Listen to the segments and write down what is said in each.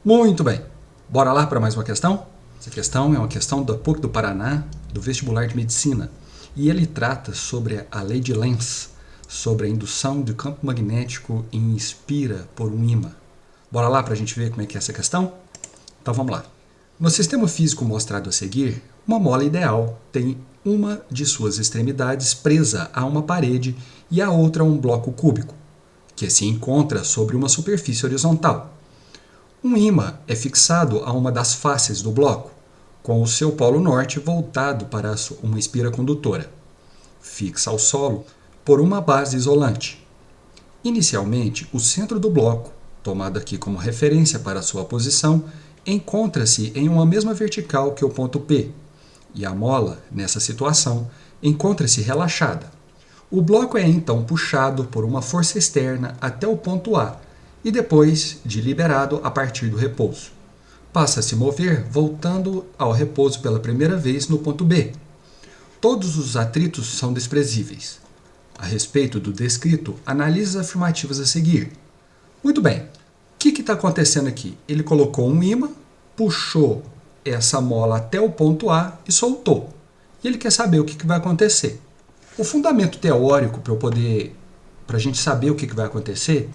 Muito bem, bora lá para mais uma questão? Essa questão é uma questão da PUC do Paraná, do vestibular de medicina, e ele trata sobre a lei de Lenz, sobre a indução do campo magnético em espira por um ímã. Bora lá para a gente ver como é que é essa questão? Então vamos lá. No sistema físico mostrado a seguir, uma mola ideal tem uma de suas extremidades presa a uma parede e a outra a um bloco cúbico, que se encontra sobre uma superfície horizontal. Um ímã é fixado a uma das faces do bloco, com o seu polo norte voltado para uma espira condutora, fixa ao solo por uma base isolante. Inicialmente, o centro do bloco, tomado aqui como referência para sua posição, encontra-se em uma mesma vertical que o ponto P, e a mola, nessa situação, encontra-se relaxada. O bloco é então puxado por uma força externa até o ponto A, e depois de liberado a partir do repouso. Passa a se mover voltando ao repouso pela primeira vez no ponto B. Todos os atritos são desprezíveis. A respeito do descrito, analise as afirmativas a seguir. Muito bem, o que está acontecendo aqui? Ele colocou um ímã, puxou essa mola até o ponto A e soltou. E ele quer saber o que vai acontecer. O fundamento teórico para a gente saber o que vai acontecer,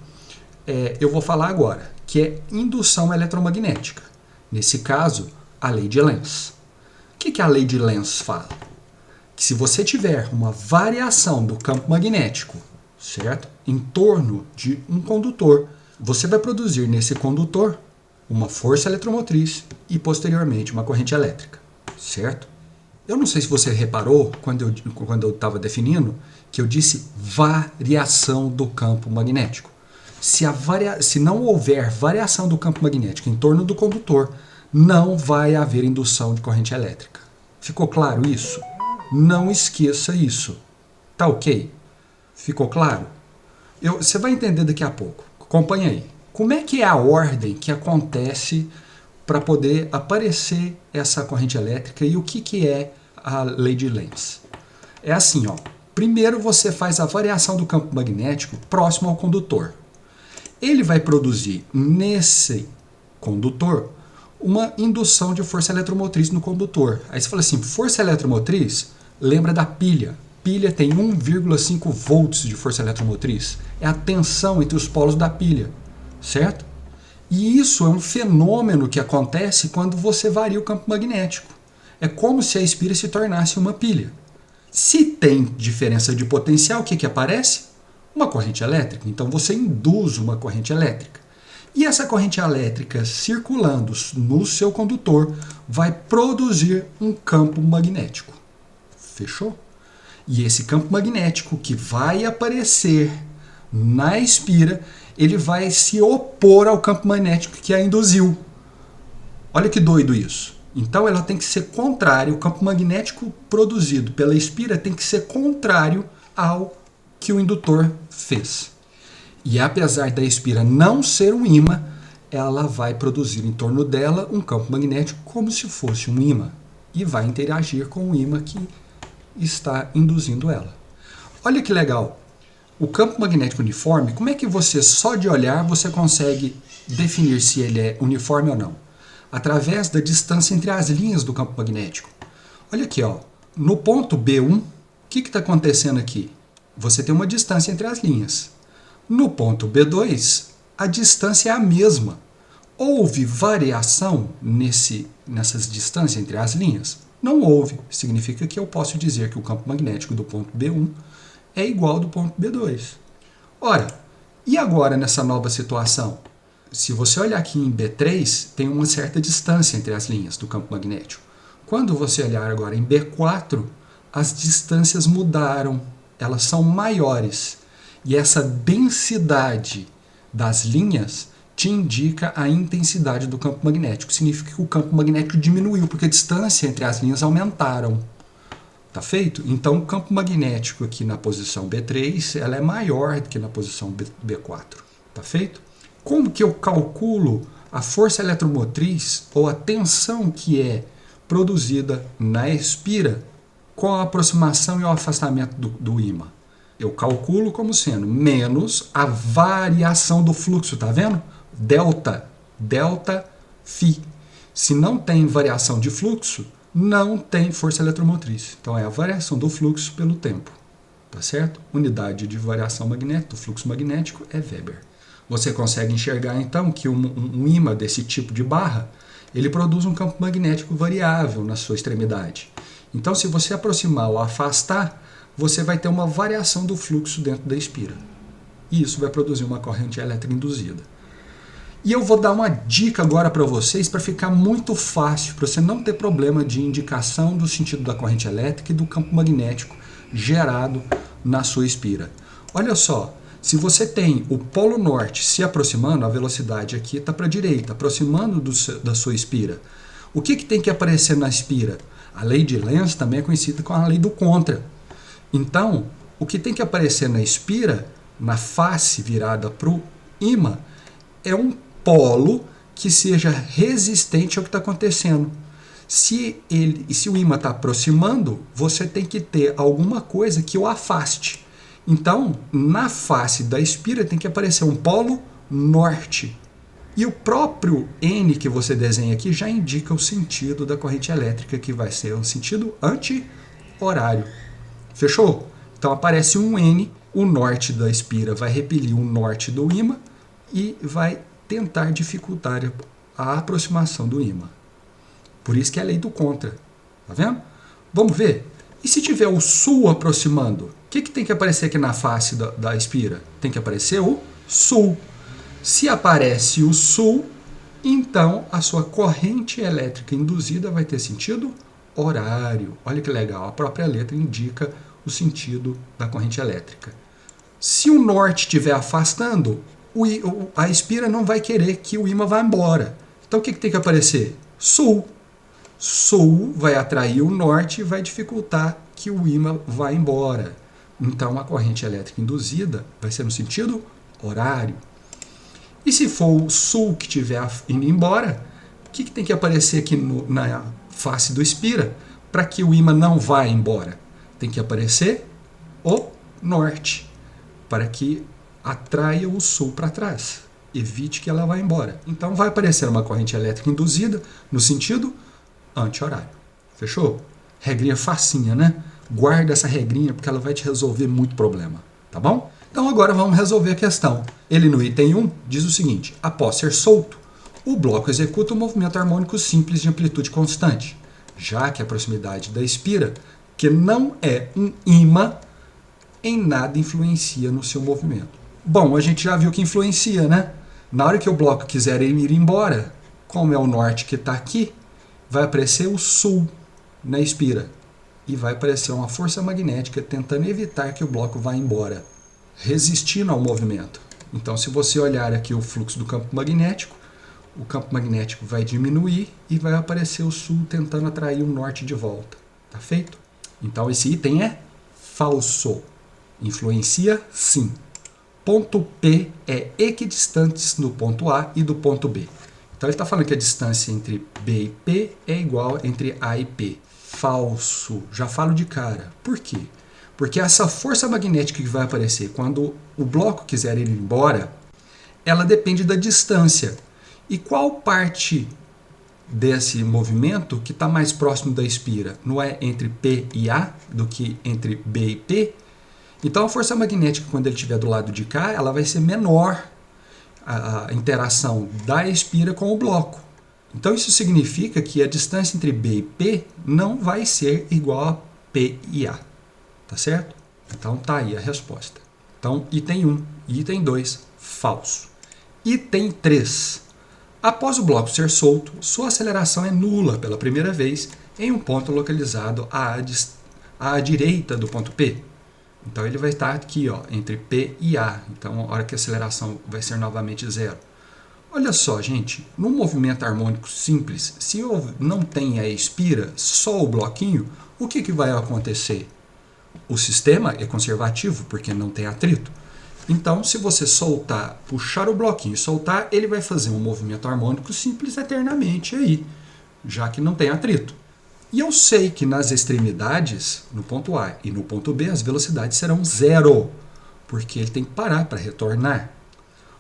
eu vou falar agora, que é indução eletromagnética. Nesse caso, a lei de Lenz. O que a lei de Lenz fala? Que se você tiver uma variação do campo magnético, certo? Em torno de um condutor, você vai produzir nesse condutor uma força eletromotriz e, posteriormente, uma corrente elétrica, certo? Eu não sei se você reparou, quando eu estava definindo, que eu disse variação do campo magnético. Se não houver variação do campo magnético em torno do condutor, não vai haver indução de corrente elétrica. Ficou claro isso? Não esqueça isso. Tá ok? Ficou claro? Você vai entender daqui a pouco. Acompanha aí. Como é que é a ordem que acontece para poder aparecer essa corrente elétrica e o que é a lei de Lenz? É assim, ó. Primeiro você faz a variação do campo magnético próximo ao condutor. Ele vai produzir nesse condutor uma indução de força eletromotriz no condutor. Aí você fala assim, força eletromotriz, lembra da pilha. Pilha tem 1,5 volts de força eletromotriz. É a tensão entre os polos da pilha, certo? E isso é um fenômeno que acontece quando você varia o campo magnético. É como se a espira se tornasse uma pilha. Se tem diferença de potencial, o que aparece? Uma corrente elétrica. Então você induz uma corrente elétrica. E essa corrente elétrica circulando no seu condutor vai produzir um campo magnético. Fechou? E esse campo magnético que vai aparecer na espira, ele vai se opor ao campo magnético que a induziu. Olha que doido isso. Então ela tem que ser contrária, o campo magnético produzido pela espira tem que ser contrário ao que o indutor fez. E apesar da espira não ser um ímã, ela vai produzir em torno dela um campo magnético como se fosse um ímã e vai interagir com o ímã que está induzindo ela. Olha que legal. O campo magnético uniforme, como é que você, só de olhar, você consegue definir se ele é uniforme ou não? Através da distância entre as linhas do campo magnético. Olha aqui, ó. No ponto B1, o que está acontecendo aqui? Você tem uma distância entre as linhas. No ponto B2, a distância é a mesma. Houve variação nessas distâncias entre as linhas? Não houve. Significa que eu posso dizer que o campo magnético do ponto B1 é igual ao do ponto B2. Ora, e agora nessa nova situação? Se você olhar aqui em B3, tem uma certa distância entre as linhas do campo magnético. Quando você olhar agora em B4, as distâncias mudaram. Elas são maiores. E essa densidade das linhas te indica a intensidade do campo magnético. Significa que o campo magnético diminuiu, porque a distância entre as linhas aumentaram. Tá feito? Então, o campo magnético aqui na posição B3, ela é maior do que na posição B4. Tá feito? Como que eu calculo a força eletromotriz ou a tensão que é produzida na espira com a aproximação e o afastamento do ímã? Eu calculo como sendo menos a variação do fluxo, tá vendo? Delta Φ. Se não tem variação de fluxo, não tem força eletromotriz. Então é a variação do fluxo pelo tempo. Tá certo? Unidade de variação magnética, do fluxo magnético, é Weber. Você consegue enxergar então que um ímã desse tipo de barra, ele produz um campo magnético variável na sua extremidade. Então, se você aproximar ou afastar, você vai ter uma variação do fluxo dentro da espira. E isso vai produzir uma corrente elétrica induzida. E eu vou dar uma dica agora para vocês para ficar muito fácil, para você não ter problema de indicação do sentido da corrente elétrica e do campo magnético gerado na sua espira. Olha só, se você tem o polo norte se aproximando, a velocidade aqui está para a direita, aproximando da sua espira. O que tem que aparecer na espira? A lei de Lenz também é conhecida como a lei do contra. Então, o que tem que aparecer na espira, na face virada para o ímã, é um polo que seja resistente ao que está acontecendo. Se o ímã está aproximando, você tem que ter alguma coisa que o afaste. Então, na face da espira tem que aparecer um polo norte. E o próprio N que você desenha aqui já indica o sentido da corrente elétrica, que vai ser um sentido anti-horário. Fechou? Então aparece um N, o norte da espira vai repelir o norte do ímã e vai tentar dificultar a aproximação do ímã. Por isso que é a lei do contra. Tá vendo? Vamos ver? E se tiver o sul aproximando? O que tem que aparecer aqui na face da espira? Tem que aparecer o sul. Se aparece o sul, então a sua corrente elétrica induzida vai ter sentido horário. Olha que legal, a própria letra indica o sentido da corrente elétrica. Se o norte estiver afastando, a espira não vai querer que o ímã vá embora. Então o que tem que aparecer? Sul. Sul vai atrair o norte e vai dificultar que o ímã vá embora. Então a corrente elétrica induzida vai ser no sentido horário. E se for o sul que estiver indo embora, o que tem que aparecer aqui na face do espira para que o ímã não vá embora? Tem que aparecer o norte, para que atraia o sul para trás, evite que ela vá embora. Então vai aparecer uma corrente elétrica induzida no sentido anti-horário. Fechou? Regrinha facinha, né? Guarda essa regrinha porque ela vai te resolver muito problema, tá bom? Então agora vamos resolver a questão. Ele no item 1 diz o seguinte: após ser solto, o bloco executa um movimento harmônico simples de amplitude constante, já que a proximidade da espira, que não é um ímã, em nada influencia no seu movimento. Bom, a gente já viu que influencia, né? Na hora que o bloco quiser ir embora, como é o norte que está aqui, vai aparecer o sul na espira. E vai aparecer uma força magnética tentando evitar que o bloco vá embora, resistindo ao movimento. Então, se você olhar aqui o fluxo do campo magnético, o campo magnético vai diminuir e vai aparecer o sul tentando atrair o norte de volta. Tá feito? Então, esse item é falso. Influencia, sim. Ponto P é equidistantes do ponto A e do ponto B. Então, ele está falando que a distância entre B e P é igual entre A e P. Falso. Já falo de cara. Por quê? Porque essa força magnética que vai aparecer quando o bloco quiser ir embora, ela depende da distância. E qual parte desse movimento que está mais próximo da espira? Não é entre P e A do que entre B e P? Então a força magnética, quando ele estiver do lado de cá, ela vai ser menor, a interação da espira com o bloco. Então isso significa que a distância entre B e P não vai ser igual a P e A. Tá certo? Então tá aí a resposta. Então, item 1 e item 2, falso. Item 3. Após o bloco ser solto, sua aceleração é nula pela primeira vez em um ponto localizado à direita do ponto P. Então ele vai estar aqui, ó, entre P e A. Então a hora que a aceleração vai ser novamente zero. Olha só, gente, no movimento harmônico simples, se eu não tem a espira, só o bloquinho, o que vai acontecer? O sistema é conservativo, porque não tem atrito. Então, se você soltar, puxar o bloquinho e soltar, ele vai fazer um movimento harmônico simples eternamente aí, já que não tem atrito. E eu sei que nas extremidades, no ponto A e no ponto B, as velocidades serão zero, porque ele tem que parar para retornar.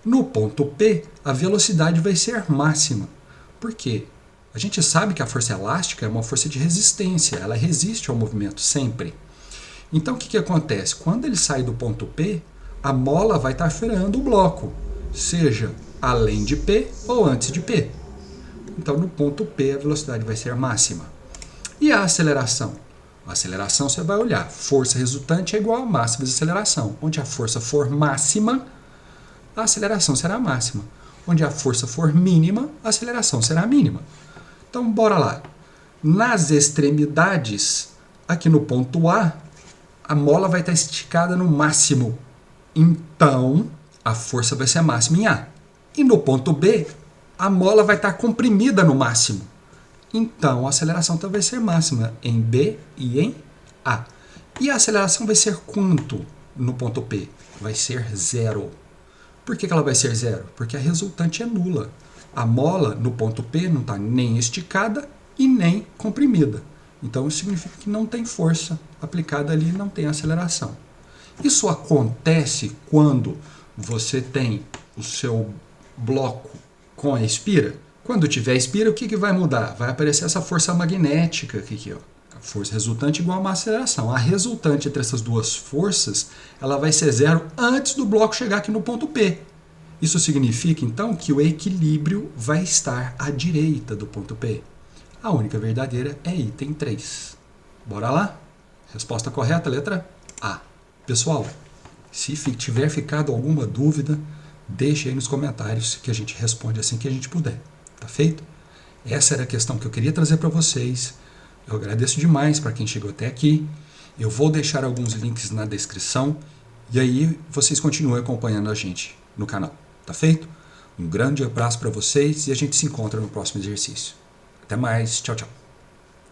No ponto P, a velocidade vai ser máxima, Por quê? A gente sabe que a força elástica é uma força de resistência, ela resiste ao movimento sempre. Então o que acontece? Quando ele sai do ponto P, a mola vai estar freando o bloco, seja além de P ou antes de P. Então no ponto P a velocidade vai ser máxima. E a aceleração? A aceleração você vai olhar, força resultante é igual a massa vezes aceleração. Onde a força for máxima, a aceleração será máxima. Onde a força for mínima, a aceleração será mínima. Então bora lá. Nas extremidades, aqui no ponto A mola vai estar esticada no máximo. Então a força vai ser máxima em A. E no ponto B, a mola vai estar comprimida no máximo. Então, a aceleração também vai ser máxima em B e em A. E a aceleração vai ser quanto no ponto P? Vai ser 0. Por que ela vai ser 0? Porque a resultante é nula. A mola no ponto P não está nem esticada e nem comprimida. Então, isso significa que não tem força aplicada ali, não tem aceleração. Isso acontece quando você tem o seu bloco com a espira. Quando tiver espira, o que vai mudar? Vai aparecer essa força magnética aqui, ó. A força resultante igual a uma aceleração. A resultante entre essas duas forças, ela vai ser 0 antes do bloco chegar aqui no ponto P. Isso significa, então, que o equilíbrio vai estar à direita do ponto P. A única verdadeira é item 3. Bora lá? Resposta correta, letra A. Pessoal, se tiver ficado alguma dúvida, deixe aí nos comentários que a gente responde assim que a gente puder. Tá feito? Essa era a questão que eu queria trazer para vocês. Eu agradeço demais para quem chegou até aqui. Eu vou deixar alguns links na descrição e aí vocês continuem acompanhando a gente no canal. Tá feito? Um grande abraço para vocês e a gente se encontra no próximo exercício. Até mais. Tchau, tchau.